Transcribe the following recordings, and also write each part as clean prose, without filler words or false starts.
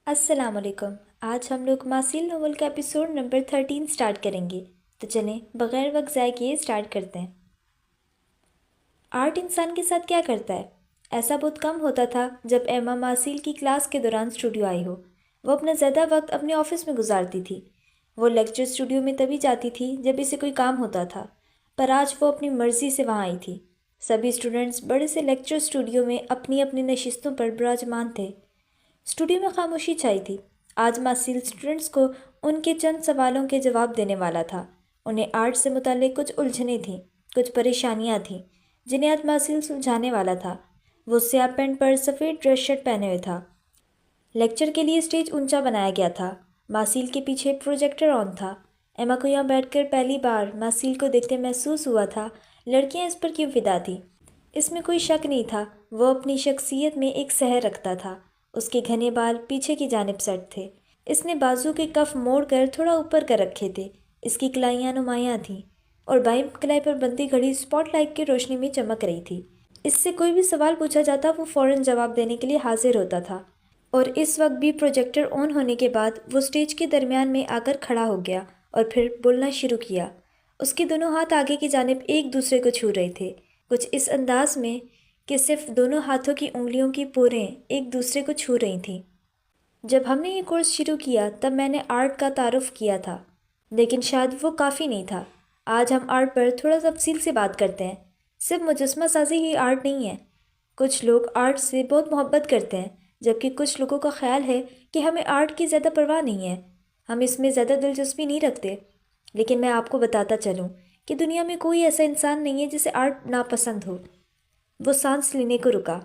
السلام علیکم۔ آج ہم لوگ ماسیل ناول کا ایپیسوڈ نمبر 13 سٹارٹ کریں گے، تو چلیں بغیر وقت ضائع کیے سٹارٹ کرتے ہیں۔ آرٹ انسان کے ساتھ کیا کرتا ہے؟ ایسا بہت کم ہوتا تھا جب ایما ماسیل کی کلاس کے دوران اسٹوڈیو آئی ہو۔ وہ اپنا زیادہ وقت اپنے آفس میں گزارتی تھی۔ وہ لیکچر اسٹوڈیو میں تبھی جاتی تھی جب اسے کوئی کام ہوتا تھا، پر آج وہ اپنی مرضی سے وہاں آئی تھی۔ سبھی اسٹوڈنٹس بڑے سے لیکچر اسٹوڈیو میں اپنی اپنی نشستوں پر براجمان تھے۔ اسٹوڈیو میں خاموشی چھائی تھی۔ آج ماسیل اسٹوڈنٹس کو ان کے چند سوالوں کے جواب دینے والا تھا۔ انہیں آرٹ سے متعلق کچھ الجھنیں تھیں، کچھ پریشانیاں تھیں جنہیں آج ماسیل سلجھانے والا تھا۔ وہ سیاہ پینٹ پر سفید ڈریس شرٹ پہنے ہوئے تھا۔ لیکچر کے لیے اسٹیج اونچا بنایا گیا تھا۔ ماسیل کے پیچھے پروجیکٹر آن تھا۔ ایما کو یہاں بیٹھ کر پہلی بار ماسیل کو دیکھتے محسوس ہوا تھا لڑکیاں اس پر کیوں فدا تھیں۔ اس میں کوئی شک نہیں تھا، وہ اپنی شخصیت میں ایک سحر رکھتا تھا۔ اس کے گھنے بال پیچھے کی جانب سیٹ تھے۔ اس نے بازو کے کف موڑ کر تھوڑا اوپر کر رکھے تھے۔ اس کی کلائیاں نمایاں تھیں اور بائیں کلائی پر بندی گھڑی اسپاٹ لائٹ کی روشنی میں چمک رہی تھی۔ اس سے کوئی بھی سوال پوچھا جاتا وہ فوراً جواب دینے کے لیے حاضر ہوتا تھا، اور اس وقت بھی پروجیکٹر آن ہونے کے بعد وہ اسٹیج کے درمیان میں آ کر کھڑا ہو گیا اور پھر بولنا شروع کیا۔ اس کے دونوں ہاتھ آگے کی جانب ایک دوسرے کو چھو رہے تھے، کچھ اس انداز میں کہ صرف دونوں ہاتھوں کی انگلیوں کی پوریں ایک دوسرے کو چھو رہی تھیں۔ جب ہم نے یہ کورس شروع کیا تب میں نے آرٹ کا تعارف کیا تھا، لیکن شاید وہ کافی نہیں تھا۔ آج ہم آرٹ پر تھوڑا تفصیل سے بات کرتے ہیں۔ صرف مجسمہ سازی ہی آرٹ نہیں ہے۔ کچھ لوگ آرٹ سے بہت محبت کرتے ہیں، جبکہ کچھ لوگوں کا خیال ہے کہ ہمیں آرٹ کی زیادہ پرواہ نہیں ہے، ہم اس میں زیادہ دلچسپی نہیں رکھتے۔ لیکن میں آپ کو بتاتا چلوں کہ دنیا میں کوئی ایسا انسان نہیں ہے جسے آرٹ ناپسند ہو۔ وہ سانس لینے کو رکا۔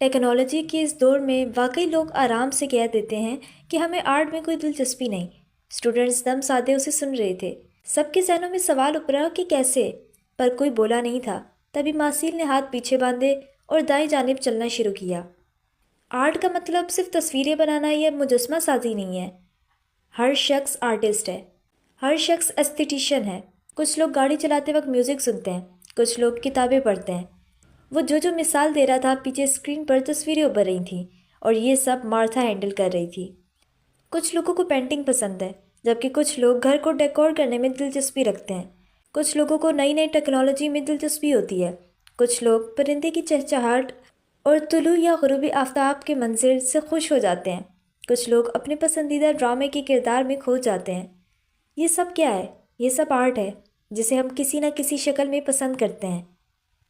ٹیکنالوجی کے اس دور میں واقعی لوگ آرام سے کہہ دیتے ہیں کہ ہمیں آرٹ میں کوئی دلچسپی نہیں۔ اسٹوڈنٹس دم سادے اسے سن رہے تھے۔ سب کے ذہنوں میں سوال ابھرا کہ کیسے، پر کوئی بولا نہیں تھا۔ تبھی ماسیل نے ہاتھ پیچھے باندھے اور دائیں جانب چلنا شروع کیا۔ آرٹ کا مطلب صرف تصویریں بنانا یا مجسمہ سازی نہیں ہے۔ ہر شخص آرٹسٹ ہے، ہر شخص ایستھیٹیشین ہے۔ کچھ لوگ گاڑی چلاتے وقت میوزک سنتے ہیں، کچھ لوگ کتابیں پڑھتے ہیں۔ وہ جو مثال دے رہا تھا، پیچھے اسکرین پر تصویریں ابھر رہی تھیں، اور یہ سب مارتھا ہینڈل کر رہی تھی۔ کچھ لوگوں کو پینٹنگ پسند ہے، جبکہ کچھ لوگ گھر کو ڈیکور کرنے میں دلچسپی رکھتے ہیں۔ کچھ لوگوں کو نئی ٹیکنالوجی میں دلچسپی ہوتی ہے۔ کچھ لوگ پرندے کی چہچہاہٹ اور طلوع یا غروبی آفتاب کے منظر سے خوش ہو جاتے ہیں۔ کچھ لوگ اپنے پسندیدہ ڈرامے کے کردار میں کھو جاتے ہیں۔ یہ سب کیا ہے؟ یہ سب آرٹ ہے، جسے ہم کسی نہ کسی شکل میں پسند کرتے ہیں۔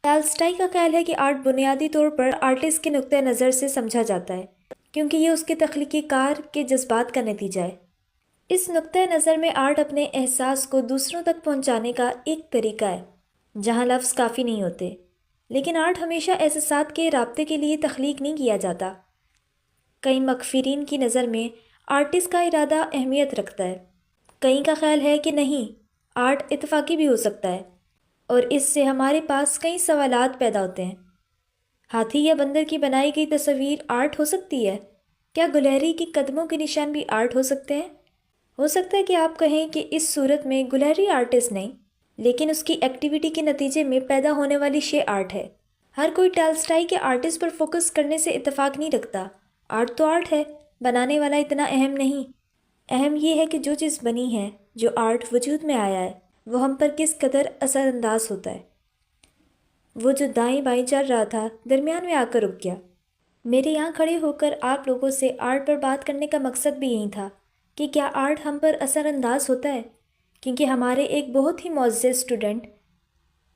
ٹالسٹائی کا خیال ہے کہ آرٹ بنیادی طور پر آرٹسٹ کے نقطۂ نظر سے سمجھا جاتا ہے، کیونکہ یہ اس کے تخلیقی کار کے جذبات کا نتیجہ ہے۔ اس نقطۂ نظر میں آرٹ اپنے احساس کو دوسروں تک پہنچانے کا ایک طریقہ ہے جہاں لفظ کافی نہیں ہوتے۔ لیکن آرٹ ہمیشہ احساسات کے رابطے کے لیے تخلیق نہیں کیا جاتا۔ کئی مغفرین کی نظر میں آرٹسٹ کا ارادہ اہمیت رکھتا ہے۔ کئی کا خیال ہے کہ نہیں، آرٹ اتفاقی بھی ہو سکتا ہے، اور اس سے ہمارے پاس کئی سوالات پیدا ہوتے ہیں۔ ہاتھی یا بندر کی بنائی گئی تصویر آرٹ ہو سکتی ہے؟ کیا گلہری کے قدموں کے نشان بھی آرٹ ہو سکتے ہیں؟ ہو سکتا ہے کہ آپ کہیں کہ اس صورت میں گلہری آرٹسٹ نہیں، لیکن اس کی ایکٹیویٹی کے نتیجے میں پیدا ہونے والی شے آرٹ ہے۔ ہر کوئی ٹالسٹائی کے آرٹسٹ پر فوکس کرنے سے اتفاق نہیں رکھتا۔ آرٹ تو آرٹ ہے، بنانے والا اتنا اہم نہیں۔ اہم یہ ہے کہ جو چیز بنی ہے، جو آرٹ وجود میں آیا ہے، وہ ہم پر کس قدر اثر انداز ہوتا ہے۔ وہ جو دائیں بائیں چل رہا تھا، درمیان میں آ کر رک گیا۔ میرے یہاں کھڑے ہو کر آپ لوگوں سے آرٹ پر بات کرنے کا مقصد بھی یہی تھا کہ کیا آرٹ ہم پر اثر انداز ہوتا ہے، کیونکہ ہمارے ایک بہت ہی معزز اسٹوڈنٹ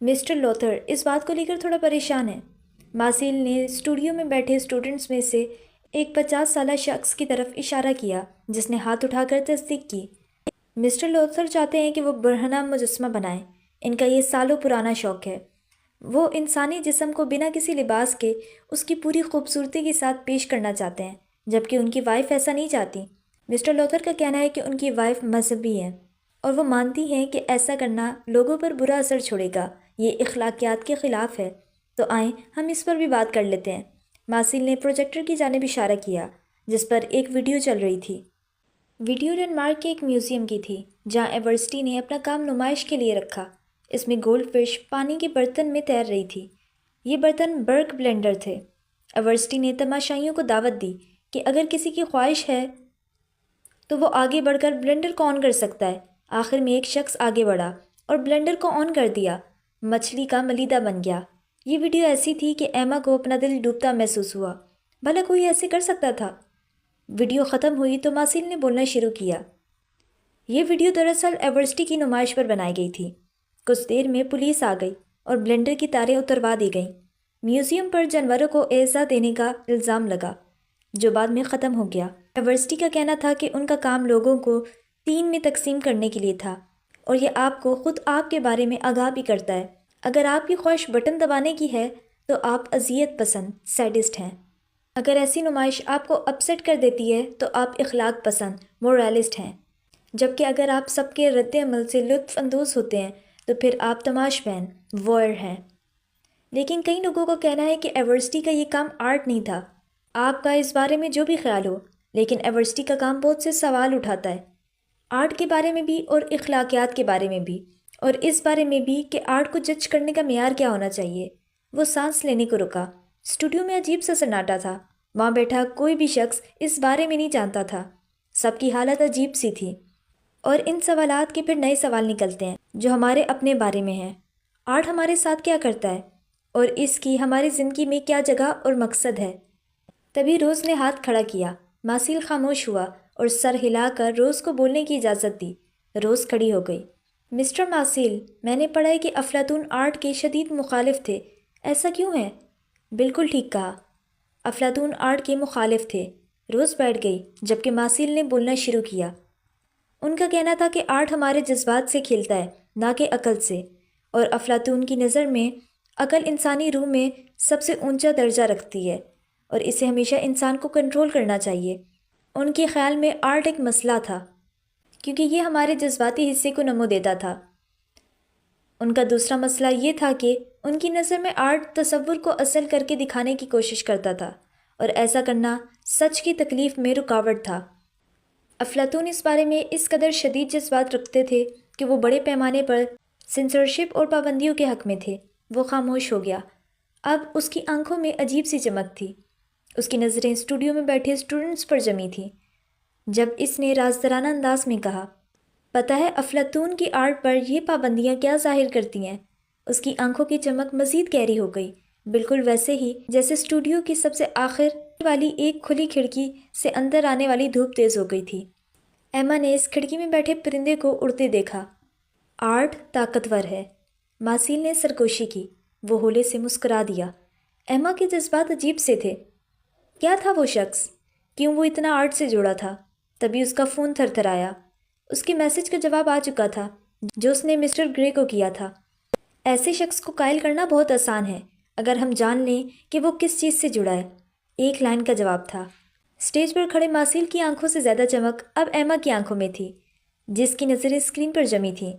مسٹر لوتھر اس بات کو لے کر تھوڑا پریشان ہے۔ ماسیل نے اسٹوڈیو میں بیٹھے اسٹوڈنٹس میں سے ایک 50 سالہ شخص کی طرف اشارہ کیا جس نے ہاتھ اٹھا کر تصدیق کی۔ مسٹر لوتھر چاہتے ہیں کہ وہ برہنہ مجسمہ بنائیں۔ ان کا یہ سالوں پرانا شوق ہے۔ وہ انسانی جسم کو بنا کسی لباس کے اس کی پوری خوبصورتی کے ساتھ پیش کرنا چاہتے ہیں، جبکہ ان کی وائف ایسا نہیں چاہتی۔ مسٹر لوتھر کا کہنا ہے کہ ان کی وائف مذہبی ہے، اور وہ مانتی ہیں کہ ایسا کرنا لوگوں پر برا اثر چھوڑے گا، یہ اخلاقیات کے خلاف ہے۔ تو آئیں ہم اس پر بھی بات کر لیتے ہیں۔ ماسیل نے پروجیکٹر کی جانب اشارہ کیا جس پر ایک ویڈیو چل رہی تھی۔ ویڈیو ڈنمارک کے ایک میوزیم کی تھی جہاں ایورسٹی نے اپنا کام نمائش کے لیے رکھا۔ اس میں گولڈ فش پانی کے برتن میں تیر رہی تھی۔ یہ برتن برک بلینڈر تھے۔ ایورسٹی نے تماشائیوں کو دعوت دی کہ اگر کسی کی خواہش ہے تو وہ آگے بڑھ کر بلینڈر کو آن کر سکتا ہے۔ آخر میں ایک شخص آگے بڑھا اور بلینڈر کو آن کر دیا، مچھلی کا ملیدہ بن گیا۔ یہ ویڈیو ایسی تھی کہ ایما کو اپنا دل ڈوبتا محسوس ہوا۔ بھلا کوئی ایسے کر سکتا تھا؟ ویڈیو ختم ہوئی تو ماسیل نے بولنا شروع کیا۔ یہ ویڈیو دراصل ایورسٹی کی نمائش پر بنائی گئی تھی۔ کچھ دیر میں پولیس آ گئی اور بلینڈر کی تاریں اتروا دی گئیں۔ میوزیم پر جانوروں کو اعزا دینے کا الزام لگا، جو بعد میں ختم ہو گیا۔ ایورسٹی کا کہنا تھا کہ ان کا کام لوگوں کو 3 میں تقسیم کرنے کے لیے تھا، اور یہ آپ کو خود آپ کے بارے میں آگاہ بھی کرتا ہے۔ اگر آپ کی خواہش بٹن دبانے کی ہے تو آپ اذیت پسند سیڈسٹ ہیں۔ اگر ایسی نمائش آپ کو اپسیٹ کر دیتی ہے تو آپ اخلاق پسند موریلسٹ ہیں۔ جبکہ اگر آپ سب کے رد عمل سے لطف اندوز ہوتے ہیں تو پھر آپ تماش بین وائر ہیں۔ لیکن کئی لوگوں کا کہنا ہے کہ ایورسٹی کا یہ کام آرٹ نہیں تھا۔ آپ کا اس بارے میں جو بھی خیال ہو، لیکن ایورسٹی کا کام بہت سے سوال اٹھاتا ہے، آرٹ کے بارے میں بھی اور اخلاقیات کے بارے میں بھی، اور اس بارے میں بھی کہ آرٹ کو جج کرنے کا معیار کیا ہونا چاہیے۔ وہ سانس لینے کو رکا۔ اسٹوڈیو میں عجیب سا سناٹا تھا۔ وہاں بیٹھا کوئی بھی شخص اس بارے میں نہیں جانتا تھا۔ سب کی حالت عجیب سی تھی، اور ان سوالات کے پھر نئے سوال نکلتے ہیں جو ہمارے اپنے بارے میں ہیں۔ آرٹ ہمارے ساتھ کیا کرتا ہے، اور اس کی ہماری زندگی میں کیا جگہ اور مقصد ہے؟ تبھی روز نے ہاتھ کھڑا کیا۔ ماسیل خاموش ہوا اور سر ہلا کر روز کو بولنے کی اجازت دی۔ روز کھڑی ہو گئی۔ مسٹر ماسیل، میں نے پڑھا ہے کہ افلاطون آرٹ کے شدید مخالف تھے، ایسا کیوں ہے؟ بالکل ٹھیک کہا، افلاطون آرٹ کے مخالف تھے۔ روز بیٹھ گئی جبکہ ماسیل نے بولنا شروع کیا۔ ان کا کہنا تھا کہ آرٹ ہمارے جذبات سے کھیلتا ہے، نہ کہ عقل سے، اور افلاطون کی نظر میں عقل انسانی روح میں سب سے اونچا درجہ رکھتی ہے، اور اسے ہمیشہ انسان کو کنٹرول کرنا چاہیے۔ ان کے خیال میں آرٹ ایک مسئلہ تھا، کیونکہ یہ ہمارے جذباتی حصے کو نمو دیتا تھا۔ ان کا دوسرا مسئلہ یہ تھا کہ ان کی نظر میں آرٹ تصور کو اصل کر کے دکھانے کی کوشش کرتا تھا، اور ایسا کرنا سچ کی تکلیف میں رکاوٹ تھا۔ افلاطون اس بارے میں اس قدر شدید جذبات رکھتے تھے کہ وہ بڑے پیمانے پر سینسرشپ اور پابندیوں کے حق میں تھے۔ وہ خاموش ہو گیا۔ اب اس کی آنکھوں میں عجیب سی چمک تھی۔ اس کی نظریں اسٹوڈیو میں بیٹھے اسٹوڈنٹس پر جمی تھیں۔ جب اس نے رازدارانہ انداز میں کہا، پتہ ہے افلاطون کی آرٹ پر یہ پابندیاں کیا ظاہر کرتی ہیں؟ اس کی آنکھوں کی چمک مزید گہری ہو گئی، بالکل ویسے ہی جیسے اسٹوڈیو کی سب سے آخر والی ایک کھلی کھڑکی سے اندر آنے والی دھوپ تیز ہو گئی تھی۔ ایما نے اس کھڑکی میں بیٹھے پرندے کو اڑتے دیکھا۔ آرٹ طاقتور ہے، ماسیل نے سرگوشی کی۔ وہ ہولے سے مسکرا دیا۔ ایما کے جذبات عجیب سے تھے۔ کیا تھا وہ شخص؟ کیوں وہ اتنا آرٹ سے جڑا تھا؟ تبھی اس کا فون تھر تھر آیا۔ اس کے میسج کا جواب آ چکا تھا جو اس نے مسٹر گرے کو کیا تھا۔ ایسے شخص کو قائل کرنا بہت آسان ہے اگر ہم جان لیں کہ وہ کس چیز سے جڑا ہے۔ ایک لائن کا جواب تھا۔ اسٹیج پر کھڑے ماسیل کی آنکھوں سے زیادہ چمک اب ایما کی آنکھوں میں تھی، جس کی نظریں اسکرین پر جمی تھیں۔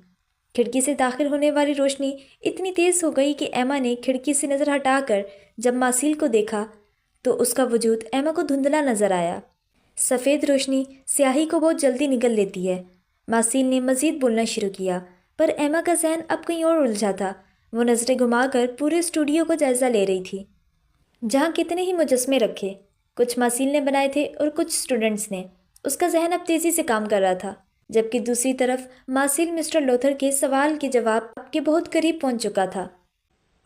کھڑکی سے داخل ہونے والی روشنی اتنی تیز ہو گئی کہ ایما نے کھڑکی سے نظر ہٹا کر جب ماسیل کو دیکھا تو اس کا وجود ایما کو دھندلا نظر آیا۔ سفید روشنی سیاہی کو بہت جلدی نگل لیتی ہے۔ ماسیل نے مزید بولنا شروع کیا، پر ایما کا ذہن اب کہیں اور الجھا تھا۔ وہ نظریں گھما کر پورے اسٹوڈیو کو جائزہ لے رہی تھی، جہاں کتنے ہی مجسمے رکھے، کچھ ماسیل نے بنائے تھے اور کچھ اسٹوڈنٹس نے۔ اس کا ذہن اب تیزی سے کام کر رہا تھا، جبکہ دوسری طرف ماسیل مسٹر لوتھر کے سوال کے جواب کے بہت قریب پہنچ چکا تھا۔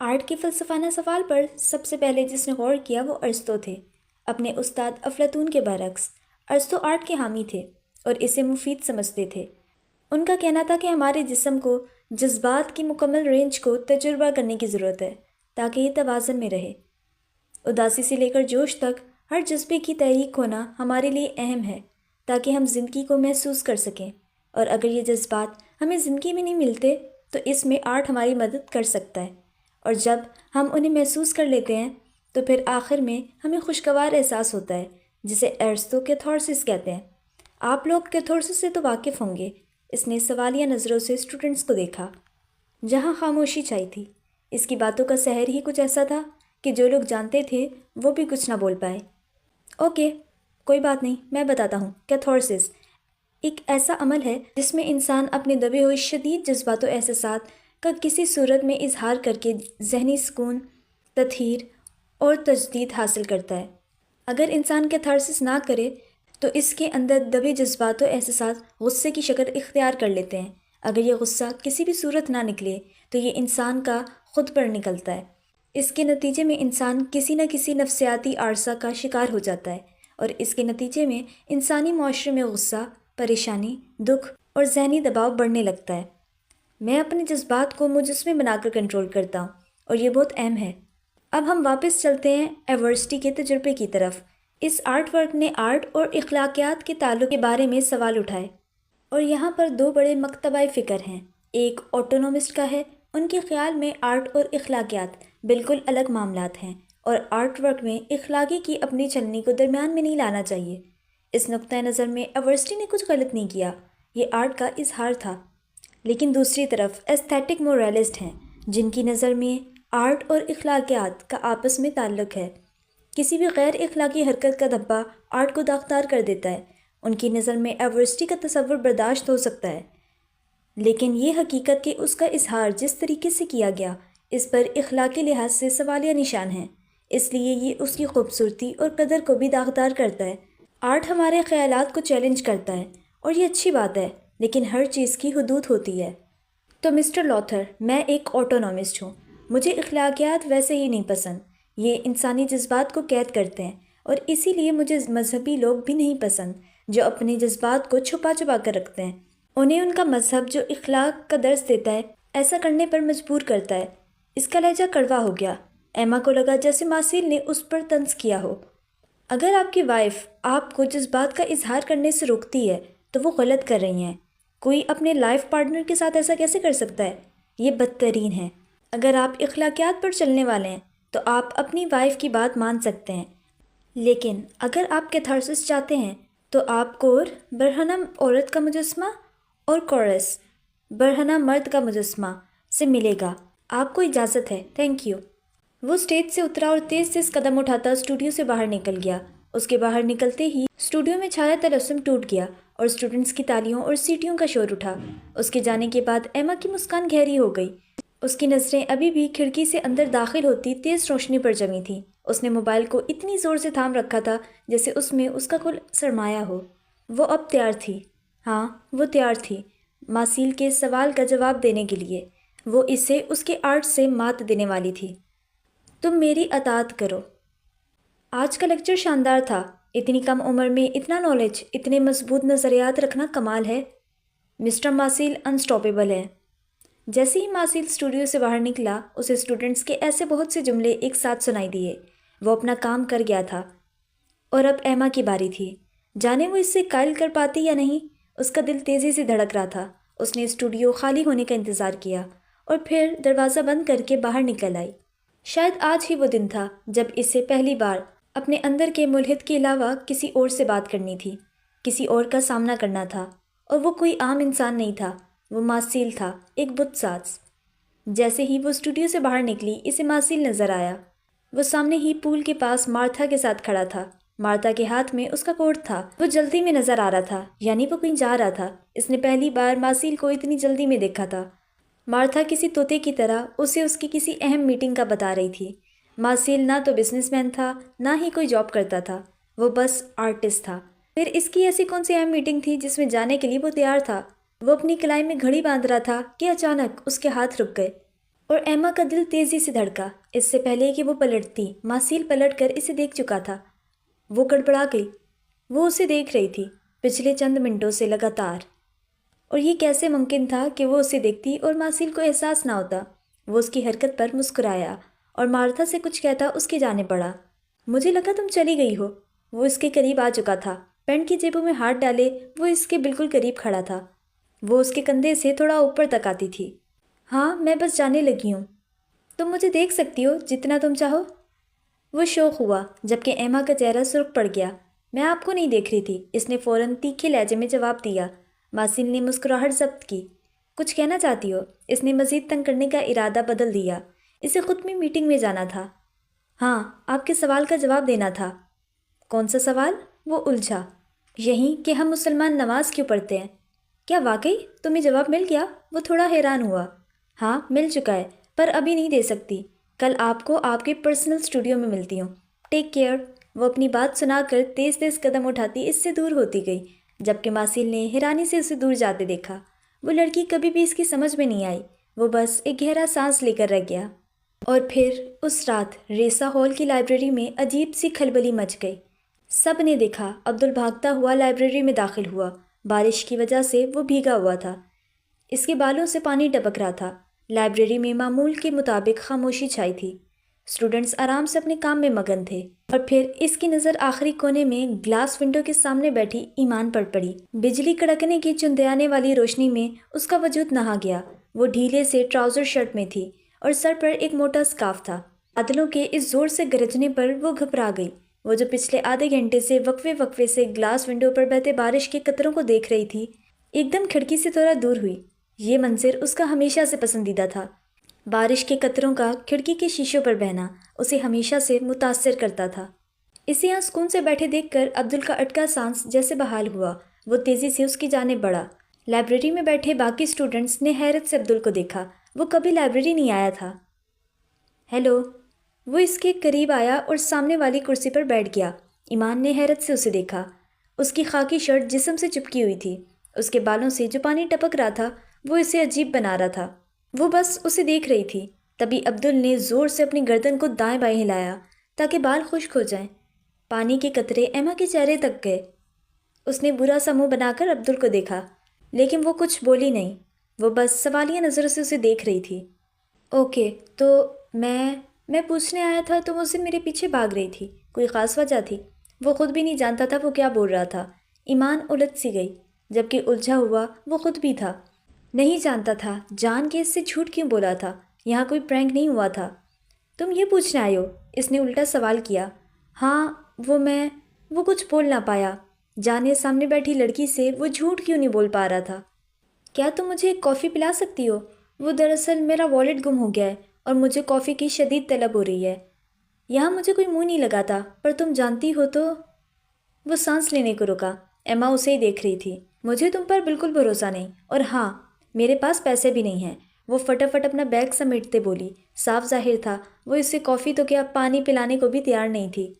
آرٹ کے فلسفانہ سوال پر سب سے پہلے جس نے غور کیا وہ ارسطو تھے۔ اپنے استاد افلاطون کے برعکس، ارسطو آرٹ کے حامی تھے اور اسے مفید سمجھتے تھے۔ ان کا کہنا تھا کہ ہمارے جسم کو جذبات کی مکمل رینج کو تجربہ کرنے کی ضرورت ہے تاکہ یہ توازن میں رہے۔ اداسی سے لے کر جوش تک ہر جذبے کی تحریک ہونا ہمارے لیے اہم ہے تاکہ ہم زندگی کو محسوس کر سکیں، اور اگر یہ جذبات ہمیں زندگی میں نہیں ملتے تو اس میں آرٹ ہماری مدد کر سکتا ہے، اور جب ہم انہیں محسوس کر لیتے ہیں تو پھر آخر میں ہمیں خوشگوار احساس ہوتا ہے، جسے ارسطو کیتھارسس کہتے ہیں۔ آپ لوگ کیتھارسس سے تو واقف ہوں گے۔ اس نے سوالیہ نظروں سے اسٹوڈنٹس کو دیکھا، جہاں خاموشی چھائی تھی۔ اس کی باتوں کا سحر ہی کچھ ایسا تھا کہ جو لوگ جانتے تھے وہ بھی کچھ نہ بول پائے۔ اوکے، کوئی بات نہیں، میں بتاتا ہوں۔ کیتھارسس ایک ایسا عمل ہے جس میں انسان اپنے دبے ہوئے شدید جذبات و احساسات کا کسی صورت میں اظہار کر کے ذہنی سکون، تطہیر اور تجدید حاصل کرتا ہے۔ اگر انسان کیتھارسس نہ کرے تو اس کے اندر دبے جذبات و احساسات غصے کی شکل اختیار کر لیتے ہیں۔ اگر یہ غصہ کسی بھی صورت نہ نکلے تو یہ انسان کا خود پر نکلتا ہے۔ اس کے نتیجے میں انسان کسی نہ کسی نفسیاتی عارضہ کا شکار ہو جاتا ہے، اور اس کے نتیجے میں انسانی معاشرے میں غصہ، پریشانی، دکھ اور ذہنی دباؤ بڑھنے لگتا ہے۔ میں اپنے جذبات کو مجسمے بنا کر کنٹرول کرتا ہوں، اور یہ بہت اہم ہے۔ اب ہم واپس چلتے ہیں ایورسٹی کے تجربے کی طرف۔ اس آرٹ ورک نے آرٹ اور اخلاقیات کے تعلق کے بارے میں سوال اٹھائے، اور یہاں پر دو بڑے مکتبہ فکر ہیں۔ ایک آٹونومسٹ کا ہے، ان کے خیال میں آرٹ اور اخلاقیات بالکل الگ معاملات ہیں، اور آرٹ ورک میں اخلاقی کی اپنی چلنی کو درمیان میں نہیں لانا چاہیے۔ اس نقطۂ نظر میں ایورسٹی نے کچھ غلط نہیں کیا، یہ آرٹ کا اظہار تھا۔ لیکن دوسری طرف ایستھیٹک موریلسٹ ہیں، جن کی نظر میں آرٹ اور اخلاقیات کا آپس میں تعلق ہے۔ کسی بھی غیر اخلاقی حرکت کا دھبا آرٹ کو داغدار کر دیتا ہے۔ ان کی نظر میں ایورسٹی کا تصور برداشت ہو سکتا ہے، لیکن یہ حقیقت کہ اس کا اظہار جس طریقے سے کیا گیا اس پر اخلاقی لحاظ سے سوالیہ نشان ہے، اس لیے یہ اس کی خوبصورتی اور قدر کو بھی داغدار کرتا ہے۔ آرٹ ہمارے خیالات کو چیلنج کرتا ہے، اور یہ اچھی بات ہے، لیکن ہر چیز کی حدود ہوتی ہے۔ تو مسٹر لوتھر، میں ایک آٹونومسٹ ہوں۔ مجھے اخلاقیات ویسے ہی نہیں پسند، یہ انسانی جذبات کو قید کرتے ہیں، اور اسی لیے مجھے مذہبی لوگ بھی نہیں پسند جو اپنے جذبات کو چھپا چھپا کر رکھتے ہیں۔ انہیں ان کا مذہب جو اخلاق کا درس دیتا ہے ایسا کرنے پر مجبور کرتا ہے۔ اس کا لہجہ کڑوا ہو گیا۔ ایما کو لگا جیسے ماسیل نے اس پر طنز کیا ہو۔ اگر آپ کی وائف آپ کو جذبات کا اظہار کرنے سے روکتی ہے تو وہ غلط کر رہی ہیں۔ کوئی اپنے لائف پارٹنر کے ساتھ ایسا کیسے کر سکتا ہے؟ یہ بدترین ہے۔ اگر آپ اخلاقیات پر چلنے والے ہیں تو آپ اپنی وائف کی بات مان سکتے ہیں، لیکن اگر آپ کیتھارسس چاہتے ہیں تو آپ کور برہنہ عورت کا مجسمہ اور کورس برہنہ مرد کا مجسمہ سے ملے گا۔ آپ کو اجازت ہے، تھینک یو۔ وہ اسٹیج سے اترا اور تیز تیز قدم اٹھاتا اسٹوڈیو سے باہر نکل گیا۔ اس کے باہر نکلتے ہی اسٹوڈیو میں چھایا تلسم ٹوٹ گیا اور اسٹوڈنٹس کی تالیوں اور سیٹیوں کا شور اٹھا۔ اس کے جانے کے بعد ایما کی مسکان گہری ہو گئی۔ اس کی نظریں ابھی بھی کھڑکی سے اندر داخل ہوتی تیز روشنی پر جمی تھیں۔ اس نے موبائل کو اتنی زور سے تھام رکھا تھا جیسے اس میں اس کا کل سرمایہ ہو۔ وہ اب تیار تھی، ہاں وہ تیار تھی ماسیل کے سوال کا جواب دینے کے لیے۔ وہ اسے اس کے آرٹ سے مات دینے والی تھی۔ تم میری اطاعت کرو۔ آج کا لیکچر شاندار تھا۔ اتنی کم عمر میں اتنا نالج، اتنے مضبوط نظریات رکھنا کمال ہے۔ مسٹر ماسیل انسٹاپیبل ہے۔ جیسے ہی ماسیل اسٹوڈیو سے باہر نکلا، اسے اسٹوڈنٹس کے ایسے بہت سے جملے ایک ساتھ سنائی دیے۔ وہ اپنا کام کر گیا تھا، اور اب ایما کی باری تھی۔ جانے وہ اس سے قائل کر پاتی یا نہیں، اس کا دل تیزی سے دھڑک رہا تھا۔ اس نے اسٹوڈیو خالی ہونے کا انتظار کیا اور پھر دروازہ بند کر کے باہر نکل آئی۔ شاید آج ہی وہ دن تھا جب اسے پہلی بار اپنے اندر کے ملحد کے علاوہ کسی اور سے بات کرنی تھی، کسی اور کا سامنا کرنا تھا، اور وہ کوئی عام انسان نہیں تھا، وہ ماسیل تھا، ایک بت ساز۔ جیسے ہی وہ اسٹوڈیو سے باہر نکلی، اسے ماسیل نظر آیا۔ وہ سامنے ہی پول کے پاس مارتھا کے ساتھ کھڑا تھا۔ مارتھا کے ہاتھ میں اس کا کوٹ تھا۔ وہ جلدی میں نظر آ رہا تھا، یعنی وہ کہیں جا رہا تھا۔ اس نے پہلی بار ماسیل کو اتنی جلدی میں دیکھا تھا۔ مارتھا کسی طوطے کی طرح اسے اس کی کسی اہم میٹنگ کا بتا رہی تھی۔ ماسیل نہ تو بزنس مین تھا، نہ ہی کوئی جاب کرتا تھا، وہ بس آرٹسٹ تھا۔ پھر اس کی ایسی کون سی اہم میٹنگ تھی جس میں جانے کے لیے وہ تیار تھا؟ وہ اپنی کلائی میں گھڑی باندھ رہا تھا کہ اچانک اس کے ہاتھ رک گئے، اور ایما کا دل تیزی سے دھڑکا۔ اس سے پہلے کہ وہ پلٹتی، ماسیل پلٹ کر اسے دیکھ چکا تھا۔ وہ گڑبڑا گئی۔ وہ اسے دیکھ رہی تھی پچھلے چند منٹوں سے لگاتار، اور یہ کیسے ممکن تھا کہ وہ اسے دیکھتی اور ماسیل کو احساس نہ ہوتا؟ وہ اس کی حرکت پر مسکرایا اور مارتھا سے کچھ کہتا اس کی جانب بڑھا۔ مجھے لگا تم چلی گئی ہو۔ وہ اس کے قریب آ چکا تھا، پینٹ کی جیبوں میں ہاتھ ڈالے وہ اس کے بالکل قریب کھڑا تھا۔ وہ اس کے کندھے سے تھوڑا اوپر تک آتی تھی۔ ہاں میں بس جانے لگی ہوں، تم مجھے دیکھ سکتی ہو جتنا تم چاہو۔ وہ شوق ہوا جبکہ ایما کا چہرہ سرخ پڑ گیا۔ میں آپ کو نہیں دیکھ رہی تھی، اس نے فوراً تیکھے لہجے میں جواب دیا۔ ماسیل نے مسکراہٹ ضبط کی۔ کچھ کہنا چاہتی ہو؟ اس نے مزید تنگ کرنے کا ارادہ بدل دیا۔ اسے خود میں میٹنگ میں جانا تھا۔ ہاں، آپ کے سوال کا جواب دینا تھا۔ کون سا سوال؟ وہ الجھا۔ یہی کہ ہم مسلمان نماز کیوں پڑھتے ہیں؟ کیا واقعی تمہیں جواب مل گیا؟ وہ تھوڑا حیران ہوا۔ ہاں مل چکا ہے، پر ابھی نہیں دے سکتی۔ کل آپ کو آپ کے پرسنل اسٹوڈیو میں ملتی ہوں۔ Take care. وہ اپنی بات سنا کر تیز تیز قدم اٹھاتی اس سے دور ہوتی گئی، جبکہ ماسیل نے حیرانی سے اسے دور جاتے دیکھا۔ وہ لڑکی کبھی بھی اس کی سمجھ میں نہیں آئی، وہ بس ایک گہرا سانس لے کر رہ گیا۔ اور پھر اس رات ریسا ہال کی لائبریری میں عجیب سی کھلبلی مچ گئی۔ سب نے دیکھا عبدل بھاگتا ہوا لائبریری میں داخل ہوا۔ بارش کی وجہ سے وہ بھیگا ہوا تھا، اس کے بالوں سے پانی ٹپک رہا تھا۔ لائبریری میں معمول کے مطابق خاموشی چھائی تھی، اسٹوڈنٹس آرام سے اپنے کام میں مگن تھے۔ اور پھر اس کی نظر آخری کونے میں گلاس ونڈو کے سامنے بیٹھی ایمان پر پڑی۔ بجلی کڑکنے کی چندیانے والی روشنی میں اس کا وجود نہا گیا۔ وہ ڈھیلے سے ٹراؤزر شرٹ میں تھی اور سر پر ایک موٹا اسکارف تھا۔ بادلوں کے اس زور سے گرجنے پر وہ گھبرا گئی۔ وہ جو پچھلے آدھے گھنٹے سے وقفے وقفے سے گلاس ونڈو پر بہتے بارش کے قطروں کو دیکھ رہی تھی، ایک دم کھڑکی سے تھوڑا دور ہوئی۔ یہ منظر اس کا ہمیشہ سے پسندیدہ تھا۔ بارش کے قطروں کا کھڑکی کے شیشوں پر بہنا اسے ہمیشہ سے متاثر کرتا تھا۔ اسے یہاں سکون سے بیٹھے دیکھ کر عبدل کا اٹکا سانس جیسے بحال ہوا۔ وہ تیزی سے اس کی جانب بڑھا۔ لائبریری میں بیٹھے باقی اسٹوڈنٹس نے حیرت سے عبدل کو دیکھا، وہ کبھی لائبریری نہیں آیا تھا۔ ہیلو، وہ اس کے قریب آیا اور سامنے والی کرسی پر بیٹھ گیا۔ ایمان نے حیرت سے اسے دیکھا۔ اس کی خاکی شرٹ جسم سے چپکی ہوئی تھی، اس کے بالوں سے جو پانی ٹپک رہا تھا وہ اسے عجیب بنا رہا تھا۔ وہ بس اسے دیکھ رہی تھی۔ تبھی عبدل نے زور سے اپنی گردن کو دائیں بائیں ہلایا تاکہ بال خشک ہو جائیں۔ پانی کے قطرے ایما کے چہرے تک گئے۔ اس نے برا سا منہ بنا کر عبدل کو دیکھا، لیکن وہ کچھ بولی نہیں۔ وہ بس سوالیہ نظروں سے اسے دیکھ رہی تھی۔ اوکے، تو میں پوچھنے آیا تھا، تو اس دن میرے پیچھے بھاگ رہی تھی، کوئی خاص وجہ تھی؟ وہ خود بھی نہیں جانتا تھا وہ کیا بول رہا تھا۔ ایمان الجھ سی گئی، جبکہ الجھا ہوا وہ خود بھی تھا۔ نہیں جانتا تھا، جان کے اس سے جھوٹ کیوں بولا تھا؟ یہاں کوئی پرینک نہیں ہوا تھا۔ تم یہ پوچھنے آئے ہو؟ اس نے الٹا سوال کیا۔ ہاں، وہ کچھ بول نہ پایا۔ جانے سامنے بیٹھی لڑکی سے وہ جھوٹ کیوں نہیں بول پا رہا تھا۔ کیا تم مجھے ایک کافی پلا سکتی ہو؟ وہ دراصل میرا والیٹ گم ہو گیا ہے اور مجھے کافی کی شدید طلب ہو رہی ہے۔ یہاں مجھے کوئی منہ نہیں لگاتا، پر تم جانتی ہو تو۔ وہ سانس لینے کو رکا۔ ایما اسے ہی دیکھ رہی تھی۔ مجھے تم پر بالکل بھروسہ نہیں، اور ہاں، میرے پاس پیسے بھی نہیں ہیں۔ وہ فٹافٹ اپنا بیگ سمیٹتے بولی۔ صاف ظاہر تھا وہ اسے کافی تو کیا پانی پلانے کو بھی تیار نہیں تھی۔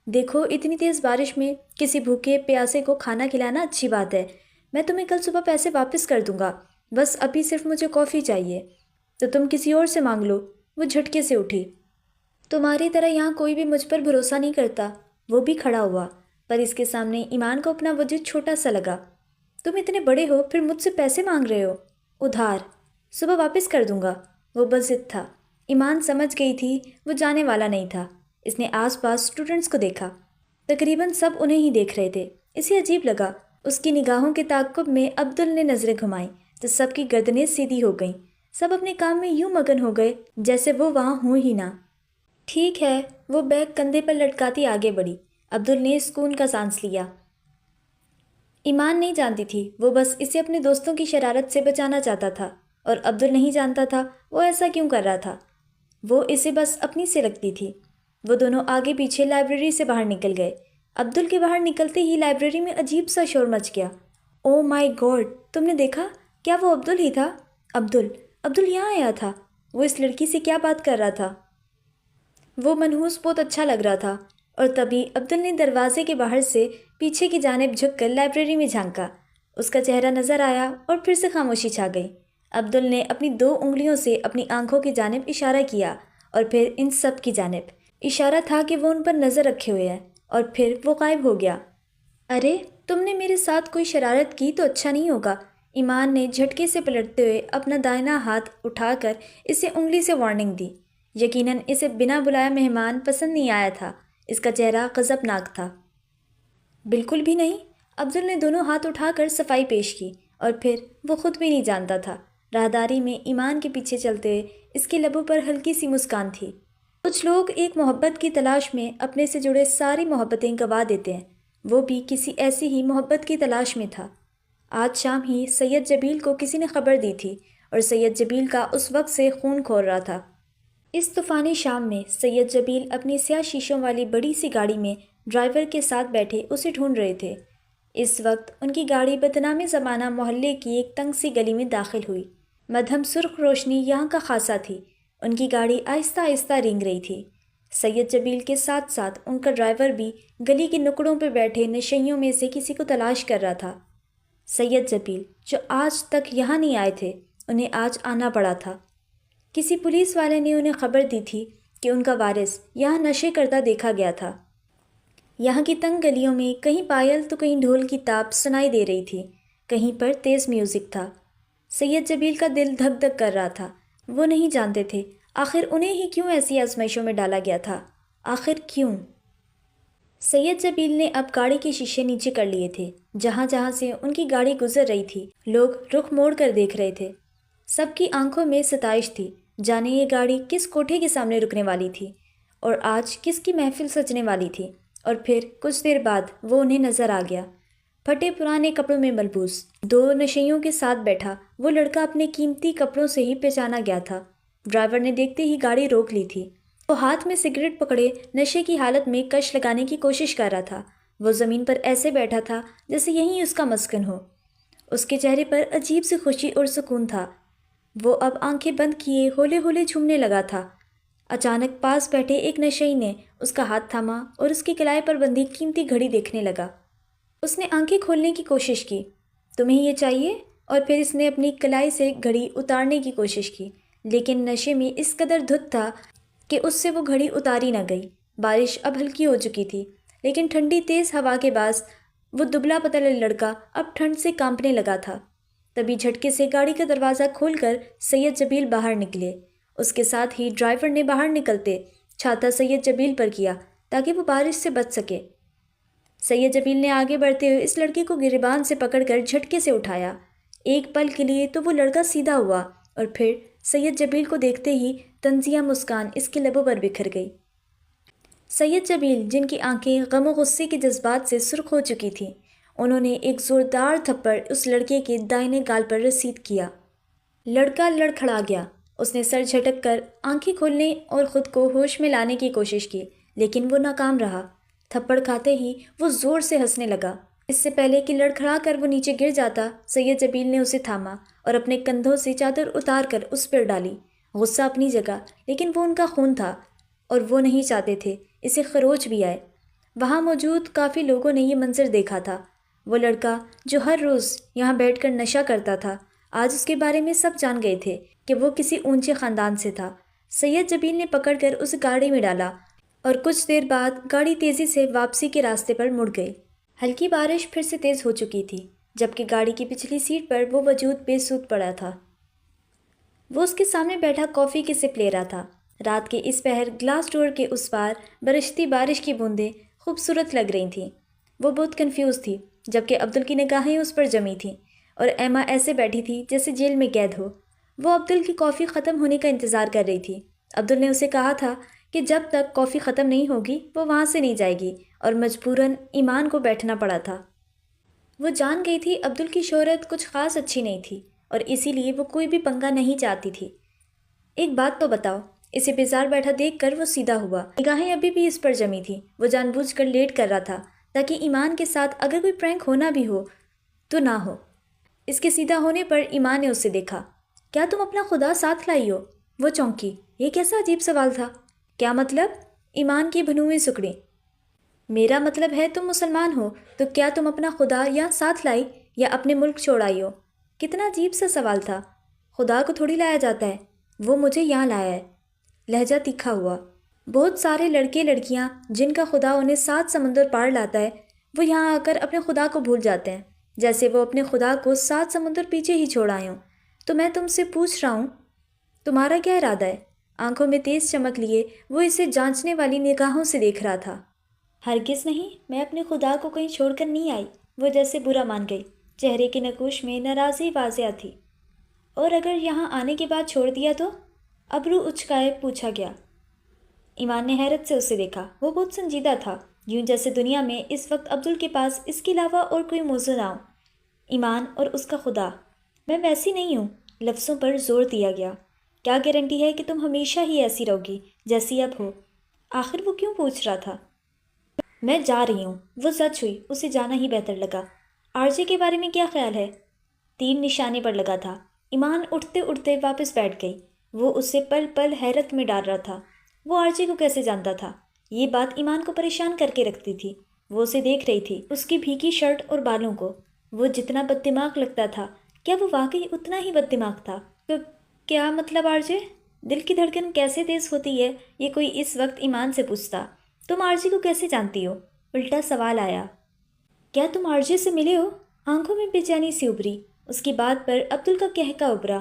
دیکھو، اتنی تیز بارش میں کسی بھوکے پیاسے کو کھانا کھلانا اچھی بات ہے۔ میں تمہیں کل صبح پیسے واپس کر دوں گا، بس ابھی صرف مجھے کافی چاہیے۔ تو تم کسی اور سے مانگ لو۔ وہ جھٹکے سے اٹھی۔ تمہاری طرح یہاں کوئی بھی مجھ پر بھروسہ نہیں کرتا۔ وہ بھی کھڑا ہوا، پر اس کے سامنے ایمان کو اپنا وجود چھوٹا سا لگا۔ تم اتنے بڑے ہو، پھر مجھ سے پیسے مانگ رہے ہو؟ ادھار، صبح واپس کر دوں گا۔ وہ بس ضد تھا۔ ایمان سمجھ گئی تھی وہ جانے والا نہیں تھا۔ اس نے آس پاس اسٹوڈنٹس کو دیکھا، تقریباً سب انہیں ہی دیکھ رہے تھے۔ اسے عجیب لگا۔ اس کی نگاہوں کے تعاقب میں عبدل نے نظریں گھمائیں تو سب کی گردنیں سیدھی ہو گئیں۔ سب اپنے کام میں یوں مگن ہو گئے جیسے وہ وہاں ہوں ہی نہ۔ ٹھیک ہے، وہ بیگ کندھے پر لٹکاتی آگے بڑھی۔ عبدل نے سکون کا سانس لیا۔ ایمان نہیں جانتی تھی، وہ بس اسے اپنے دوستوں کی شرارت سے بچانا چاہتا تھا، اور عبدل نہیں جانتا تھا وہ ایسا کیوں کر رہا تھا۔ وہ اسے بس اپنی سے لگتی تھی۔ وہ دونوں آگے پیچھے لائبریری سے باہر نکل گئے۔ عبدل کے باہر نکلتے ہی لائبریری میں عجیب سا شور مچ گیا۔ او مائی گاڈ، تم نے دیکھا؟ کیا وہ عبدل ہی تھا؟ عبدل یہاں آیا تھا۔ وہ اس لڑکی سے کیا بات کر رہا تھا؟ وہ منحوس بہت اچھا لگ رہا تھا۔ اور تبھی عبدل نے دروازے کے باہر سے پیچھے کی جانب جھک کر لائبریری میں جھانکا۔ اس کا چہرہ نظر آیا اور پھر سے خاموشی چھا گئی۔ عبدل نے اپنی 2 انگلیوں سے اپنی آنکھوں کی جانب اشارہ کیا اور پھر ان سب کی جانب۔ اشارہ تھا کہ وہ ان پر نظر رکھے ہوئے ہے، اور پھر وہ غائب ہو گیا۔ ارے، تم نے میرے ساتھ کوئی شرارت کی تو اچھا نہیں ہوگا۔ ایمان نے جھٹکے سے پلٹتے ہوئے اپنا دائنا ہاتھ اٹھا کر اسے انگلی سے وارننگ دی۔ یقیناً اسے بنا بلایا مہمان پسند نہیں آیا تھا۔ اس کا چہرہ غضبناک تھا۔ بالکل بھی نہیں۔ عبدل نے دونوں ہاتھ اٹھا کر صفائی پیش کی، اور پھر وہ خود بھی نہیں جانتا تھا۔ راہداری میں ایمان کے پیچھے چلتے ہوئے اس کے لبوں پر ہلکی سی مسکان تھی۔ کچھ لوگ ایک محبت کی تلاش میں اپنے سے جڑے ساری محبتیں گوا دیتے ہیں۔ وہ بھی کسی ایسی ہی محبت کی تلاش میں تھا۔ آج شام ہی سید جبیل کو کسی نے خبر دی تھی، اور سید جبیل کا اس وقت سے خون کھول رہا تھا۔ اس طوفانی شام میں سید جبیل اپنی سیاہ شیشوں والی بڑی سی گاڑی میں ڈرائیور کے ساتھ بیٹھے اسے ڈھونڈ رہے تھے۔ اس وقت ان کی گاڑی بدنام زمانہ محلے کی ایک تنگ سی گلی میں داخل ہوئی۔ مدھم سرخ روشنی یہاں کا خاصا تھی۔ ان کی گاڑی آہستہ آہستہ رینگ رہی تھی۔ سید جبیل کے ساتھ ساتھ ان کا ڈرائیور بھی گلی کے نکڑوں پہ بیٹھے نشیوں میں سے کسی کو تلاش کر رہا تھا۔ سید جبیل جو آج تک یہاں نہیں آئے تھے، انہیں آج آنا پڑا تھا۔ کسی پولیس والے نے انہیں خبر دی تھی کہ ان کا وارث یہاں نشے کرتا دیکھا گیا تھا۔ یہاں کی تنگ گلیوں میں کہیں پائل تو کہیں ڈھول کی تاپ سنائی دے رہی تھی، کہیں پر تیز میوزک تھا۔ سید جبیل کا دل دھک دھک کر رہا تھا۔ وہ نہیں جانتے تھے آخر انہیں ہی کیوں ایسی آزمائشوں میں ڈالا گیا تھا، آخر کیوں؟ سید جبیل نے اب گاڑی کے شیشے نیچے کر لیے تھے۔ جہاں جہاں سے ان کی گاڑی گزر رہی تھی، لوگ رخ موڑ کر دیکھ رہے تھے۔ سب کی آنکھوں میں ستائش تھی، جانے یہ گاڑی کس کوٹھے کے سامنے رکنے والی تھی اور آج کس کی محفل سجنے والی تھی۔ اور پھر کچھ دیر بعد وہ انہیں نظر آ گیا، پھٹے پرانے کپڑوں میں ملبوس، دو نشیوں کے ساتھ بیٹھا۔ وہ لڑکا اپنے قیمتی کپڑوں سے ہی پہچانا گیا تھا۔ ڈرائیور نے دیکھتے ہی گاڑی روک لی تھی۔ وہ ہاتھ میں سگریٹ پکڑے نشے کی حالت میں کش لگانے کی کوشش کر رہا تھا۔ وہ زمین پر ایسے بیٹھا تھا جیسے یہیں اس کا مسکن ہو۔ اس کے چہرے پر عجیب سی خوشی اور سکون تھا۔ وہ اب آنکھیں بند کیے ہولے ہولے جھومنے لگا تھا۔ اچانک پاس بیٹھے ایک نشئی نے اس کا ہاتھ تھاما اور اس کے کلائی پر بندھی قیمتی گھڑی دیکھنے لگا۔ اس نے آنکھیں کھولنے کی کوشش کی۔ تمہیں یہ چاہیے؟ اور پھر اس نے اپنی کلائی سے گھڑی اتارنے کی کوشش کی، لیکن نشے میں اس قدر دھت تھا کہ اس سے وہ گھڑی اتاری نہ گئی۔ بارش اب ہلکی ہو چکی تھی، لیکن ٹھنڈی تیز ہوا کے باعث وہ دبلا پتلا لڑکا اب ٹھنڈ سے کانپنے لگا تھا۔ تبھی جھٹکے سے گاڑی کا دروازہ کھول کر سید جبیل باہر نکلے۔ اس کے ساتھ ہی ڈرائیور نے باہر نکلتے چھاتا سید جبیل پر کیا تاکہ وہ بارش سے بچ سکے۔ سید جبیل نے آگے بڑھتے ہوئے اس لڑکے کو گریبان سے پکڑ کر جھٹکے سے اٹھایا۔ ایک پل کے لیے تو وہ لڑکا سیدھا ہوا اور پھر سید جبیل کو دیکھتے ہی طنزیہ مسکان اس کے لبوں پر بکھر گئی۔ سید جبیل جن کی آنکھیں غم و غصے کے جذبات سے سرخ ہو چکی تھیں، انہوں نے ایک زوردار تھپڑ اس لڑکے کے دائیں گال پر رسید کیا۔ لڑکا لڑکھڑا گیا۔ اس نے سر جھٹک کر آنکھیں کھولنے اور خود کو ہوش میں لانے کی کوشش کی، لیکن وہ ناکام رہا۔ تھپڑ کھاتے ہی وہ زور سے ہنسنے لگا۔ اس سے پہلے کہ لڑکھڑا کر وہ نیچے گر جاتا، سید جبیل نے اسے تھاما اور اپنے کندھوں سے چادر اتار کر اس پر ڈالی۔ غصہ اپنی جگہ، لیکن وہ ان کا خون تھا اور وہ نہیں چاہتے تھے اسے خروچ بھی آئے۔ وہاں موجود کافی لوگوں نے یہ منظر دیکھا تھا۔ وہ لڑکا جو ہر روز یہاں بیٹھ کر نشہ کرتا تھا، آج اس کے بارے میں سب جان گئے تھے کہ وہ کسی اونچے خاندان سے تھا۔ سید جبیل نے پکڑ کر اسے گاڑی میں ڈالا اور کچھ دیر بعد گاڑی تیزی سے واپسی کے راستے پر مڑ گئی۔ ہلکی بارش پھر سے تیز ہو چکی تھی، جبکہ گاڑی کی پچھلی سیٹ پر وہ وجود بے سود پڑا تھا۔ وہ اس کے سامنے بیٹھا کافی کی سپ لے رہا تھا۔ رات کے اس پہر گلاس ڈور کے اس پار برستی بارش کی بوندیں خوبصورت لگ رہی تھیں۔ وہ بہت کنفیوز تھی، جبکہ عبدل کی نگاہیں اس پر جمی تھیں اور ایما ایسے بیٹھی تھی جیسے جیل میں قید ہو۔ وہ عبدل کی کافی ختم ہونے کا انتظار کر رہی تھی۔ عبدل نے اسے کہا تھا کہ جب تک کافی ختم نہیں ہوگی وہ وہاں سے نہیں جائے گی، اور مجبوراً ایمان کو بیٹھنا پڑا تھا۔ وہ جان گئی تھی عبدل کی شہرت کچھ خاص اچھی نہیں تھی اور اسی لیے وہ کوئی بھی پنگا نہیں چاہتی تھی۔ ایک بات تو بتاؤ۔ اسے بیزار بیٹھا دیکھ کر وہ سیدھا ہوا۔ نگاہیں ابھی بھی اس پر جمی تھیں۔ وہ جان بوجھ کر لیٹ کر رہا تھا تاکہ ایمان کے ساتھ اگر کوئی پرینک ہونا بھی ہو تو نہ ہو۔ اس کے سیدھا ہونے پر ایمان نے اسے دیکھا۔ کیا تم اپنا خدا ساتھ لائی ہو؟ وہ چونکی۔ یہ کیسا عجیب سوال تھا؟ کیا مطلب؟ ایمان کی بھنویں سکڑیں۔ میرا مطلب ہے تم مسلمان ہو تو کیا تم اپنا خدا یہاں ساتھ لائی یا اپنے ملک چھوڑ آئی ہو؟ کتنا عجیب سا سوال تھا۔ خدا کو تھوڑی لایا جاتا ہے، وہ مجھے یہاں لایا ہے۔ لہجہ تیکھا ہوا۔ بہت سارے لڑکے لڑکیاں جن کا خدا انہیں 7 سمندر پار لاتا ہے، وہ یہاں آ کر اپنے خدا کو بھول جاتے ہیں، جیسے وہ اپنے خدا کو 7 سمندر پیچھے ہی چھوڑ آئے ہوں۔ تو میں تم سے پوچھ رہا ہوں، تمہارا کیا ارادہ ہے؟ آنکھوں میں تیز چمک لیے وہ اسے جانچنے والی نگاہوں سے دیکھ رہا تھا۔ ہرگز نہیں، میں اپنے خدا کو کہیں چھوڑ کر نہیں آئی۔ وہ جیسے برا مان گئی۔ چہرے کے نقوش میں ناراضی واضح تھی۔ اور اگر یہاں آنے کے بعد چھوڑ دیا تو؟ ابرو اچکائے پوچھا گیا۔ ایمان نے حیرت سے اسے دیکھا۔ وہ بہت سنجیدہ تھا، یوں جیسے دنیا میں اس وقت عبدل کے پاس اس کے علاوہ اور کوئی موضوع نہ ہو۔ ایمان اور اس کا خدا۔ میں ویسی نہیں ہوں، لفظوں پر زور دیا گیا۔ کیا گارنٹی ہے کہ تم ہمیشہ ہی ایسی رہو گی جیسی اب ہو؟ آخر وہ کیوں پوچھ رہا تھا؟ میں جا رہی ہوں۔ وہ سچ ہوئی، اسے جانا ہی بہتر لگا۔ آرزے کے بارے میں کیا خیال ہے؟ تیر نشانے پر لگا تھا۔ ایمان اٹھتے اٹھتے واپس بیٹھ گئی۔ وہ اسے پل پل حیرت میں ڈال رہا تھا۔ وہ آرزی کو کیسے جانتا تھا؟ یہ بات ایمان کو پریشان کر کے رکھتی تھی۔ وہ اسے دیکھ رہی تھی، اس کی بھیگی شرٹ اور بالوں کو۔ وہ جتنا بد دماغ لگتا تھا، کیا وہ واقعی اتنا ہی بد دماغ تھا؟ کیا مطلب آرزی؟ دل کی دھڑکن کیسے تیز ہوتی ہے، یہ کوئی اس وقت ایمان سے پوچھتا۔ تم آرزی کو کیسے جانتی ہو؟ الٹا سوال آیا۔ کیا تم آرزی سے ملے ہو؟ آنکھوں میں بے چینی سی ابھری۔ اس کی بات پر عبدل کا کہکا ابھرا۔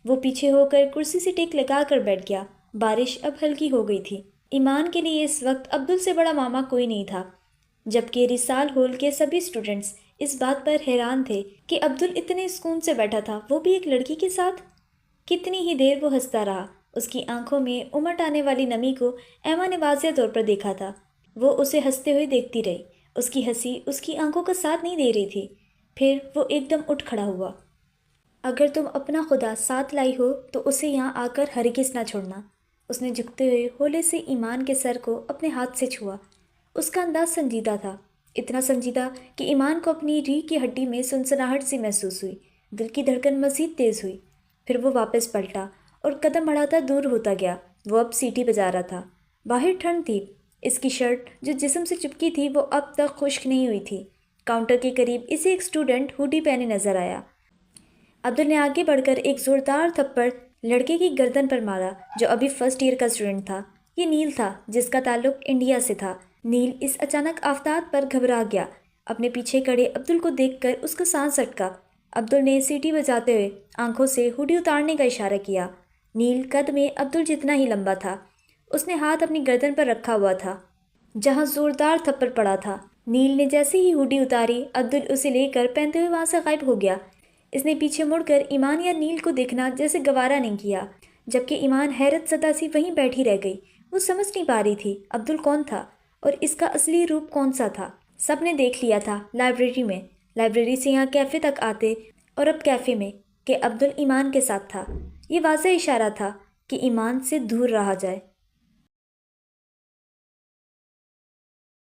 وہ پیچھے ہو کر کرسی سے ٹیک لگا کر بیٹھ گیا۔ بارش اب ہلکی ہو گئی تھی۔ ایمان کے لیے اس وقت عبدل سے بڑا ماما کوئی نہیں تھا، جبکہ رسال ہال کے سبھی اسٹوڈنٹس اس بات پر حیران تھے کہ عبدل اتنے سکون سے بیٹھا تھا، وہ بھی ایک لڑکی کے ساتھ۔ کتنی ہی دیر وہ ہنستا رہا۔ اس کی آنکھوں میں امٹ آنے والی نمی کو ایما نے واضح طور پر دیکھا تھا۔ وہ اسے ہنستے ہوئے دیکھتی رہی۔ اس کی ہنسی اس کی آنکھوں کا ساتھ نہیں دے رہی تھی۔ پھر وہ ایک دم اٹھ کھڑا ہوا۔ اگر تم اپنا خدا ساتھ لائی ہو تو اسے یہاں آ کر ہرگز نہ چھوڑنا۔ اس نے جھکتے ہوئے ہولے سے ایمان کے سر کو اپنے ہاتھ سے چھوا۔ اس کا انداز سنجیدہ تھا، اتنا سنجیدہ کہ ایمان کو اپنی ریڑھ کی ہڈی میں سنسناہٹ سی محسوس ہوئی۔ دل کی دھڑکن مزید تیز ہوئی۔ پھر وہ واپس پلٹا اور قدم بڑھاتا دور ہوتا گیا۔ وہ اب سیٹی بجا رہا تھا۔ باہر ٹھنڈ تھی۔ اس کی شرٹ جو جسم سے چپکی تھی وہ اب تک خشک نہیں ہوئی تھی۔ کاؤنٹر کے قریب اسے ایک اسٹوڈنٹ ہوڈی پہنے نظر آیا۔ عبدل نے آگے بڑھ کر ایک زوردار تھپڑ لڑکے کی گردن پر مارا جو ابھی فرسٹ ایئر کا اسٹوڈنٹ تھا۔ یہ نیل تھا، جس کا تعلق انڈیا سے تھا۔ نیل اس اچانک آفتاب پر گھبرا گیا۔ اپنے پیچھے کھڑے عبدل کو دیکھ کر اس کا سانس اٹکا۔ عبدل نے سیٹی بجاتے ہوئے آنکھوں سے ہوڈی اتارنے کا اشارہ کیا۔ نیل قد میں عبدل جتنا ہی لمبا تھا۔ اس نے ہاتھ اپنی گردن پر رکھا ہوا تھا جہاں زوردار تھپڑ پڑا تھا۔ نیل نے جیسے ہی ہوڈی اتاری، عبدل اسے لے کر پہنتے ہوئے وہاں سے غائب ہو گیا۔ اس نے پیچھے مڑ کر ایمان یا نیل کو دیکھنا جیسے گوارا نہیں کیا، جبکہ ایمان حیرت زدہ سی وہیں بیٹھی رہ گئی۔ وہ سمجھ نہیں پا رہی تھی عبدل کون تھا اور اس کا اصلی روپ کون سا تھا۔ سب نے دیکھ لیا تھا لائبریری میں، لائبریری سے یہاں کیفے تک آتے اور اب کیفے میں، کہ عبدل ایمان کے ساتھ تھا۔ یہ واضح اشارہ تھا کہ ایمان سے دور رہا جائے۔